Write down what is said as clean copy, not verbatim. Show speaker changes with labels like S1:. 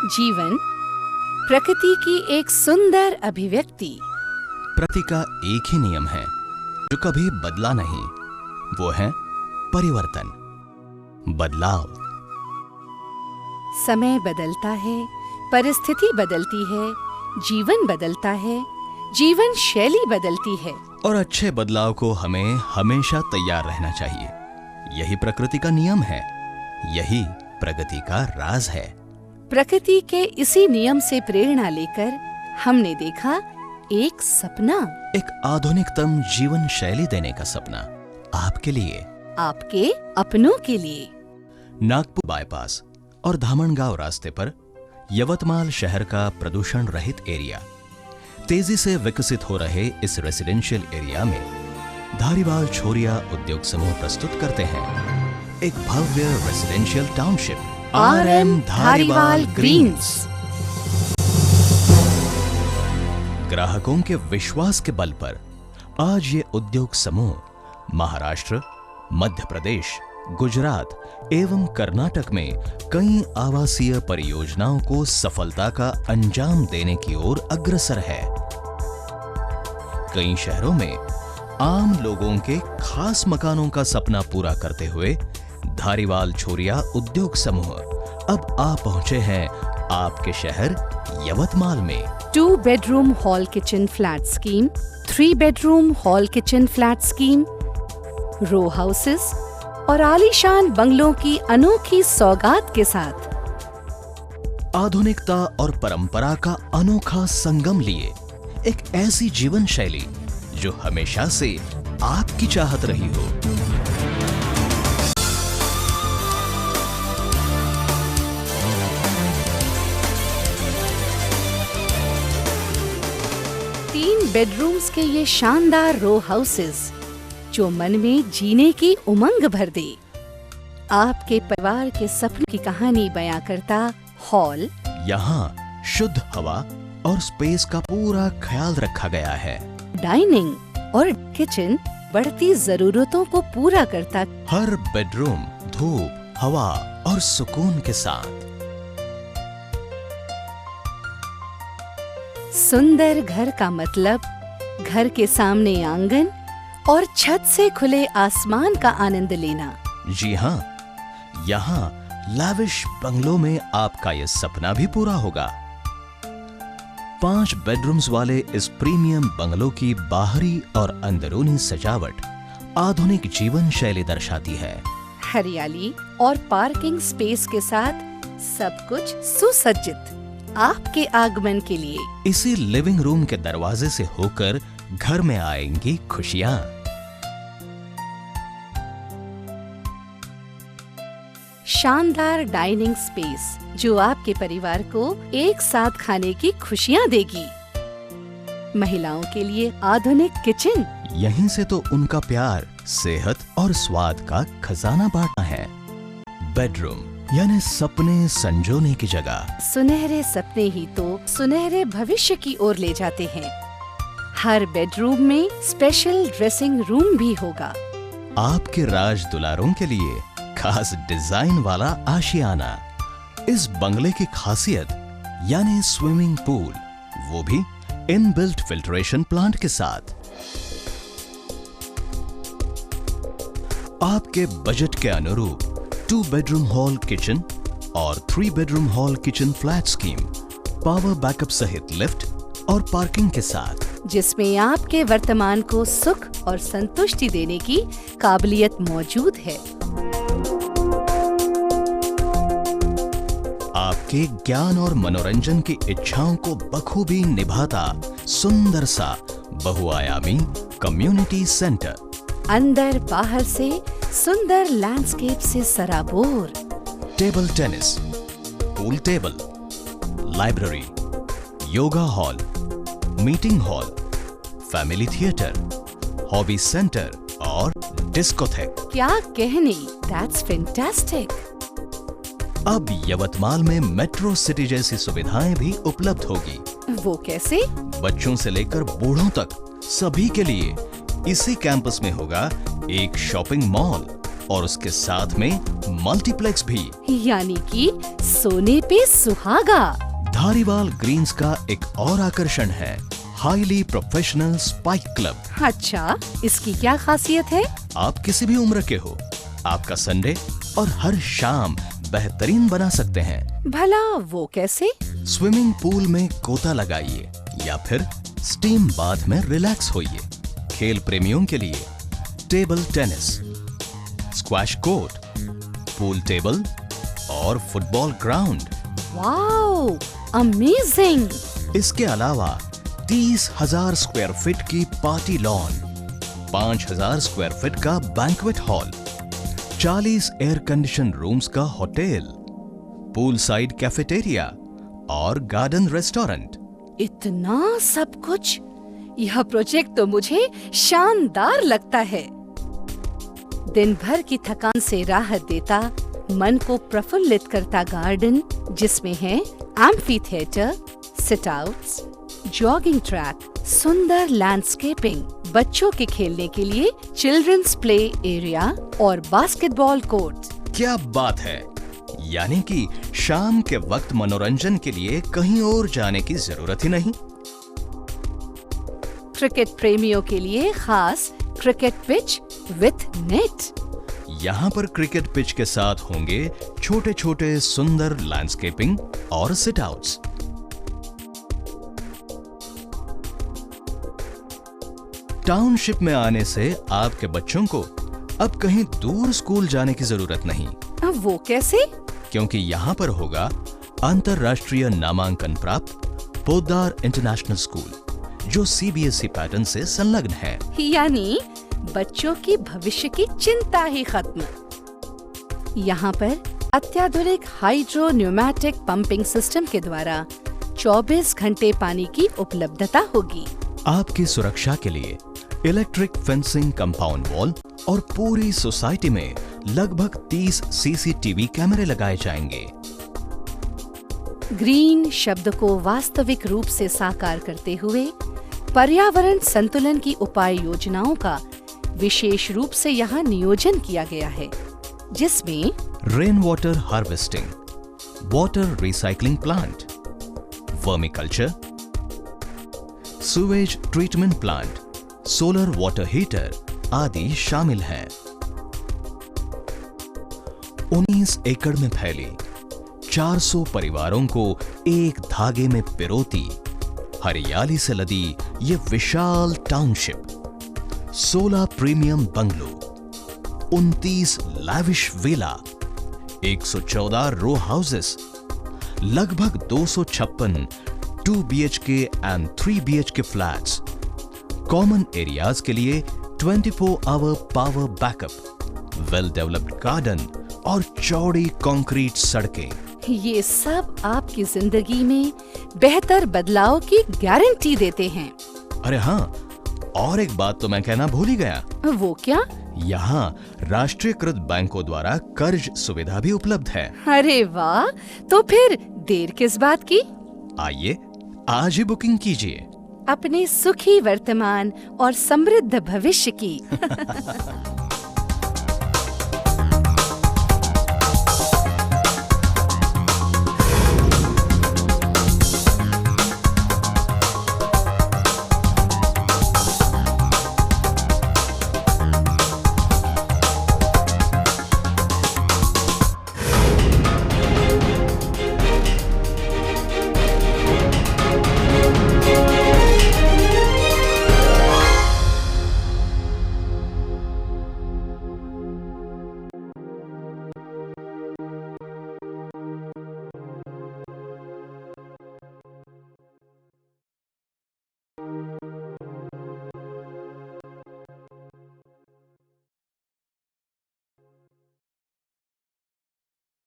S1: जीवन प्रकृति की एक सुंदर अभिव्यक्ति।
S2: प्रकृति का एक ही नियम है जो कभी बदला नहीं, वो है परिवर्तन, बदलाव।
S1: समय बदलता है, परिस्थिति बदलती है, जीवन बदलता है, जीवन शैली बदलती है।
S2: और अच्छे बदलाव को हमें हमेशा तैयार रहना चाहिए। यही प्रकृति का नियम है, यही प्रगति का राज है।
S1: प्रकृति के इसी नियम से प्रेरणा लेकर हमने देखा एक सपना,
S2: एक आधुनिकतम जीवन शैली देने का सपना, आपके लिए,
S1: आपके अपनों के लिए।
S2: नागपुर बाईपास और धामणगांव रास्ते पर यवतमाल शहर का प्रदूषण रहित एरिया, तेजी से विकसित हो रहे इस रेसिडेंशियल एरिया में धारीवाल छोरिया उद्योग समूह प्रस्तुत करते हैं एक भव्य residential township, RM Dhariwal greens. ग्राहकों के विश्वास के बल पर आज ये उद्योग समूह महाराष्ट्र, मध्य प्रदेश, गुजरात एवं कर्नाटक में कई आवासीय परियोजनाओं को सफलता का अंजाम देने की ओर अग्रसर है। कई शहरों में आम लोगों के खास मकानों का सपना पूरा करते हुए धारीवाल छोरिया उद्योग समूह अब आ पहुंचे हैं आपके शहर यवतमाल में।
S1: 2 bedroom hall kitchen flat scheme, 3 bedroom hall kitchen flat scheme, row houses और आलीशान बंगलों की अनोखी सौगात के साथ
S2: आधुनिकता और परंपरा का अनोखा संगम लिए एक ऐसी जीवन शैली जो हमेशा से आपकी चाहत रही हो।
S1: बेडरूम्स के ये शानदार रो हाउसेस जो मन में जीने की उमंग भर दे। आपके परिवार के सपनों की कहानी बयां करता हॉल,
S2: यहाँ शुद्ध हवा और स्पेस का पूरा ख्याल रखा गया है।
S1: डाइनिंग और किचन बढ़ती जरूरतों को पूरा करता,
S2: हर बेडरूम धूप, हवा और सुकून के साथ।
S1: सुंदर घर का मतलब घर के सामने आंगन और छत से खुले आसमान का आनंद लेना।
S2: जी हाँ, यहाँ लाविश बंगलों में आपका ये सपना भी पूरा होगा। 5 बेडरूम्स वाले इस प्रीमियम बंगलों की बाहरी और अंदरूनी सजावट आधुनिक जीवन शैली दर्शाती है।
S1: हरियाली और पार्किंग स्पेस के साथ सब कुछ सुसज्जित आपके आगमन के लिए।
S2: इसी लिविंग रूम के दरवाजे से होकर घर में आएंगी खुशियाँ।
S1: शानदार डाइनिंग स्पेस जो आपके परिवार को एक साथ खाने की खुशियाँ देगी। महिलाओं के लिए आधुनिक किचन,
S2: यहीं से तो उनका प्यार, सेहत और स्वाद का खजाना बांटना है। बेडरूम यानी सपने संजोने की जगह।
S1: सुनहरे सपने ही तो सुनहरे भविष्य की ओर ले जाते हैं। हर बेडरूम में स्पेशल ड्रेसिंग रूम भी होगा।
S2: आपके राज दुलारों के लिए खास डिजाइन वाला आशियाना। इस बंगले की खासियत यानी स्विमिंग पूल, वो भी इनबिल्ट फिल्ट्रेशन प्लांट के साथ। आपके बजट के अनुरूप 2 bedroom हॉल किचन और 3 bedroom hall kitchen flat scheme, power backup सहित लिफ्ट और पार्किंग के साथ,
S1: जिसमें आपके वर्तमान को सुख और संतुष्टि देने की काबिलियत मौजूद है।
S2: आपके ज्ञान और मनोरंजन की इच्छाओं को बखूबी निभाता सुंदर सा बहुआयामी कम्युनिटी सेंटर।
S1: अंदर बाहर से सुंदर लैंडस्केप से सराबोर।
S2: Table tennis, pool table, library, yoga hall, meeting hall, family theatre, hobby centre और डिस्कोथेक।
S1: क्या कहने, दैट्स फैंटास्टिक।
S2: अब यवतमाल में मेट्रो सिटी जैसी सुविधाएं भी उपलब्ध होगी।
S1: वो कैसे?
S2: बच्चों से लेकर बूढ़ों तक सभी के लिए इसी कैंपस में होगा एक शॉपिंग मॉल, और उसके साथ में मल्टीप्लेक्स भी।
S1: यानी कि सोने पे सुहागा।
S2: धारीवाल ग्रीन्स का एक और आकर्षण है हाईली प्रोफेशनल स्पाइक क्लब।
S1: अच्छा, इसकी क्या खासियत है?
S2: आप किसी भी उम्र के हो, आपका संडे और हर शाम बेहतरीन बना सकते हैं।
S1: भला वो कैसे?
S2: स्विमिंग पूल में गोता लगाइए या फिर स्टीम बाथ में रिलैक्स होइए। खेल प्रेमियों के लिए table tennis, squash court, pool table और फुटबॉल ग्राउंड।
S1: Wow, amazing!
S2: इसके अलावा 30,000 स्क्वायर फीट की पार्टी लॉन, 5,000 स्क्वायर फीट का banquet hall, 40 air condition rooms का होटल, पूल साइड कैफेटेरिया और गार्डन रेस्टोरेंट।
S1: इतना सब कुछ! यह प्रोजेक्ट तो मुझे शानदार लगता है। दिन भर की थकान से राहत देता, मन को प्रफुल्लित करता गार्डन, जिसमें है amphitheatre, sit outs, jogging track, सुंदर लैंडस्केपिंग, बच्चों के खेलने के लिए चिल्ड्रंस प्ले एरिया और बास्केटबॉल कोर्ट।
S2: क्या बात है! यानी कि शाम के वक्त मनोरंजन के लिए कहीं और जाने की जरूरत ही नहीं।
S1: क्रिकेट प्रेमियों के लिए खास क्रिकेट पिच विथ नेट।
S2: यहाँ पर क्रिकेट पिच के साथ होंगे छोटे छोटे सुंदर लैंडस्केपिंग और सिट आउट्स। टाउनशिप में आने से आपके बच्चों को अब कहीं दूर स्कूल जाने की जरूरत नहीं।
S1: वो कैसे?
S2: क्योंकि यहाँ पर होगा अंतरराष्ट्रीय नामांकन प्राप्त पोद्दार इंटरनेशनल स्कूल, जो सीबीएसई पैटर्न से संलग्न है।
S1: यानी बच्चों की भविष्य की चिंता ही खत्म। यहाँ पर अत्याधुनिक हाइड्रो न्यूमैटिक पंपिंग सिस्टम के द्वारा 24 घंटे पानी की उपलब्धता होगी।
S2: आपकी सुरक्षा के लिए इलेक्ट्रिक फेंसिंग कंपाउंड वॉल और पूरी सोसाइटी में लगभग 30 सीसीटीवी कैमरे लगाए जाएंगे।
S1: ग्रीन शब्द को वास्तविक रूप से साकार करते हुए पर्यावरण संतुलन की उपाय योजनाओं का विशेष रूप से यहाँ नियोजन किया गया है, जिसमें
S2: rain water harvesting, water recycling plant, vermiculture, sewage treatment plant, solar water heater आदि शामिल हैं। 19 एकड़ में फैली 400 परिवारों को एक धागे में पिरोती हरियाली से लदी ये विशाल township, 16 premium bungalow, 29 lavish villa, 114 row houses, लगभग 256 2 BHK and 3 BHK flats, common areas के लिए 24 hour power backup, well developed garden और चौड़ी कंक्रीट सड़कें।
S1: ये सब आपकी जिंदगी में बेहतर बदलाव की गारंटी देते हैं।
S2: अरे हाँ, और एक बात तो मैं कहना भूल ही गया।
S1: वो क्या?
S2: यहाँ राष्ट्रीयकृत बैंकों द्वारा कर्ज सुविधा भी उपलब्ध है।
S1: अरे वाह, तो फिर देर किस बात की?
S2: आइए आज ही बुकिंग कीजिए
S1: अपने सुखी वर्तमान और समृद्ध भविष्य की।